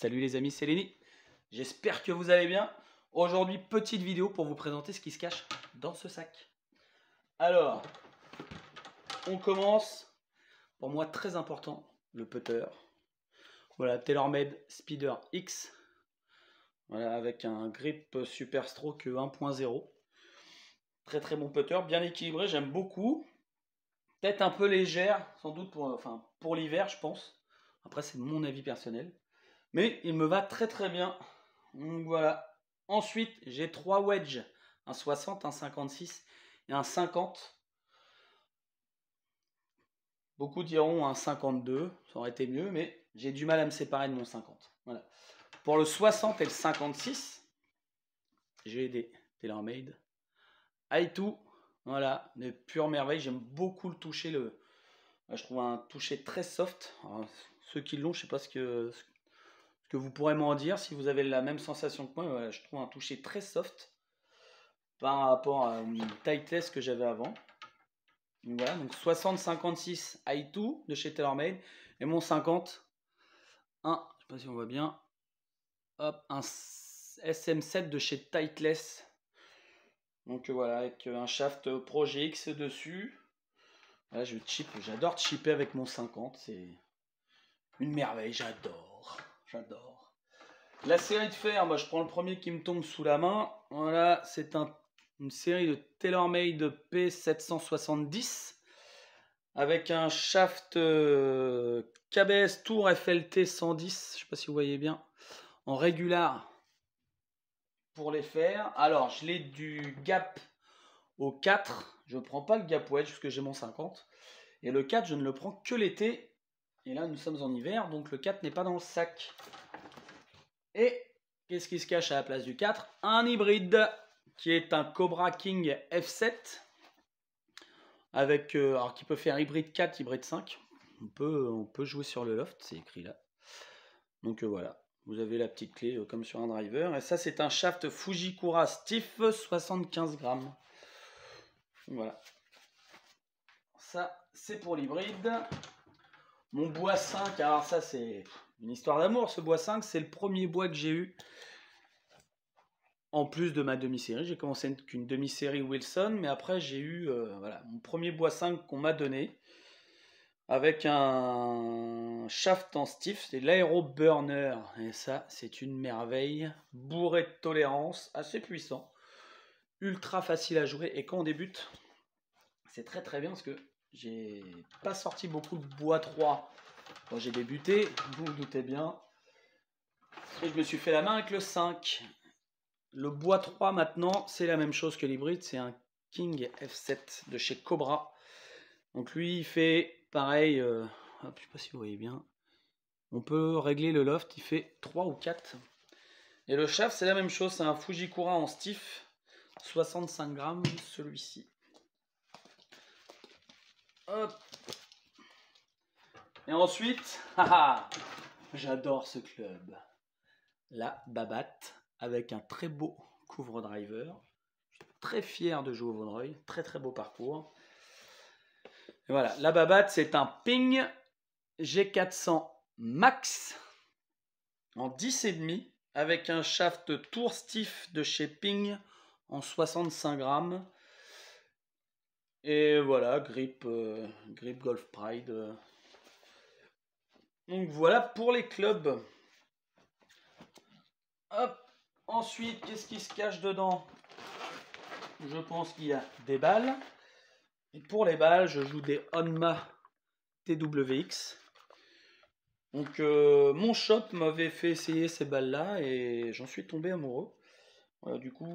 Salut les amis, c'est Lenny. J'espère que vous allez bien. Aujourd'hui, petite vidéo pour vous présenter ce qui se cache dans ce sac. Alors, on commence. Pour moi, très important, le putter. Voilà, TaylorMade Speeder X. Voilà, avec un grip Super Stroke 1.0. Très très bon putter, bien équilibré, j'aime beaucoup. Peut-être un peu légère, sans doute pour l'hiver, je pense. Après, c'est mon avis personnel. Mais il me va très très bien. Donc voilà. Ensuite, j'ai 3 wedges. Un 60, un 56 et un 50. Beaucoup diront un 52. Ça aurait été mieux, mais j'ai du mal à me séparer de mon 50. Voilà. Pour le 60 et le 56, j'ai des TaylorMade i2. Voilà, de pure merveille. J'aime beaucoup le toucher. Je trouve un toucher très soft. Alors, ceux qui l'ont, je ne sais pas ce que vous pourrez m'en dire. Si vous avez la même sensation que moi, voilà, je trouve un toucher très soft par rapport à une Titleist que j'avais avant. Donc voilà, donc 60-56 i2 de chez TaylorMade. Et mon 50, je ne sais pas si on voit bien, hop, un SM7 de chez Titleist. Donc voilà, avec un shaft Pro GX dessus. Voilà, j'adore chipper avec mon 50, c'est une merveille, j'adore. La série de fer, moi je prends le premier qui me tombe sous la main. Voilà, c'est une série de TaylorMade P770 avec un shaft KBS Tour FLT 110, je ne sais pas si vous voyez bien, en régular pour les fers. Alors, je l'ai du Gap au 4, je ne prends pas le Gap Wedge parce que j'ai mon 50. Et le 4, je ne le prends que l'été. Et là, nous sommes en hiver, donc le 4 n'est pas dans le sac. Et qu'est-ce qui se cache à la place du 4? Un hybride qui est un Cobra King F7 avec, alors qui peut faire hybride 4, hybride 5. On peut jouer sur le loft, c'est écrit là. Donc voilà, vous avez la petite clé comme sur un driver. Et ça, c'est un shaft Fujikura Stiff 75 grammes. Voilà. Ça, c'est pour l'hybride. Mon bois 5, alors ça, c'est une histoire d'amour. Ce bois 5, c'est le premier bois que j'ai eu. En plus de ma demi-série, j'ai commencé avec une demi-série Wilson, mais après j'ai eu voilà, mon premier bois 5 qu'on m'a donné avec un shaft en stiff, c'est l'Aero Burner, et ça c'est une merveille, bourré de tolérance, assez puissant, ultra facile à jouer, et quand on débute, c'est très très bien parce que j'ai pas sorti beaucoup de bois 3 quand j'ai débuté, vous vous doutez bien, et je me suis fait la main avec le 5. Le bois 3 maintenant, c'est la même chose que l'hybride, c'est un King F7 de chez Cobra. Donc lui, il fait pareil, hop, je ne sais pas si vous voyez bien. On peut régler le loft, il fait 3 ou 4. Et le shaft, c'est la même chose, c'est un Fujikura en stiff, 65 grammes, celui-ci. Hop. Et ensuite, j'adore ce club. La Babotte, avec un très beau couvre-driver. Je suis très fier de jouer au Vaudreuil, très très beau parcours. Et voilà, la Babotte, c'est un Ping G400 Max en 10,5 avec un shaft Tour Stiff de chez Ping en 65 grammes. Et voilà, grip Golf Pride. Donc voilà pour les clubs. Hop. Ensuite, qu'est-ce qui se cache dedans? Je pense qu'il y a des balles. Et pour les balles, je joue des Honma TWX. Donc mon shop m'avait fait essayer ces balles-là et j'en suis tombé amoureux. Voilà, du coup,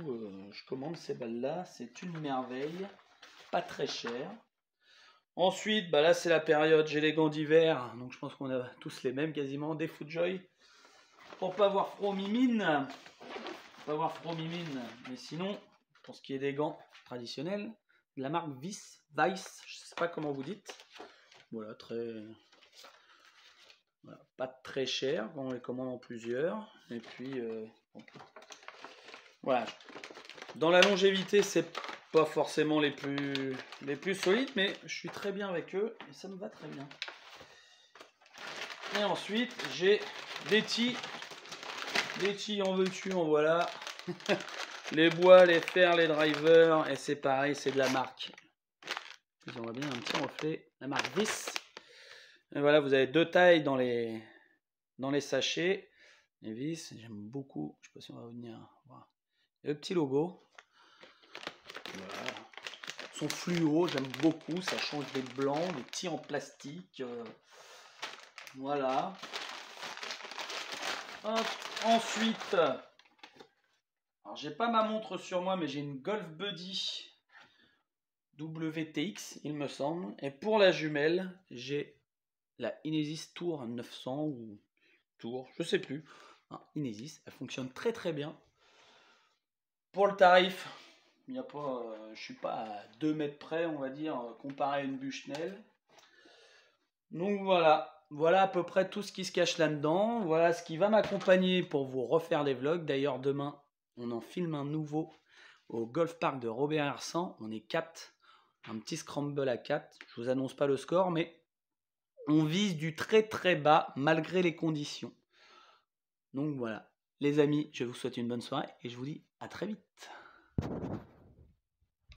je commande ces balles-là. C'est une merveille. Pas très cher. Ensuite, bah là c'est la période, j'ai les gants d'hiver. Donc je pense qu'on a tous les mêmes quasiment. Des FootJoy. Pour pas avoir froid mimine. Mais sinon, pour ce qui est des gants traditionnels, de la marque Vice, je sais pas comment vous dites. Voilà, voilà, pas très cher, on les commande en plusieurs. Et puis, voilà. Dans la longévité, c'est pas forcément les plus solides, mais je suis très bien avec eux et ça me va très bien. Et ensuite, j'ai des tis Les petits en veux-tu, en voilà. Les bois, les fers, les drivers. Et c'est pareil, c'est de la marque. On voit bien un petit reflet. La marque Vis. Et voilà, vous avez 2 tailles dans les sachets. Les vis, j'aime beaucoup. Je sais pas si on va venir voir. Le petit logo. Voilà. Son fluo, j'aime beaucoup. Ça change des blancs, des petits en plastique. Voilà. Hop. Ensuite, alors j'ai pas ma montre sur moi, mais j'ai une Golf Buddy WTX, il me semble. Et pour la jumelle, j'ai la Inesis Tour 900 ou Tour, je sais plus. Inesis, elle fonctionne très très bien. Pour le tarif, il y a pas, je suis pas à 2 mètres près, on va dire, comparé à une Bushnell. Donc voilà, voilà à peu près tout ce qui se cache là-dedans. Voilà ce qui va m'accompagner pour vous refaire des vlogs. D'ailleurs, demain, on en filme un nouveau au Golf Park de Robert-Hersant. On est 4, un petit scramble à 4. Je vous annonce pas le score, mais on vise du très très bas malgré les conditions. Donc voilà, les amis, je vous souhaite une bonne soirée et je vous dis à très vite.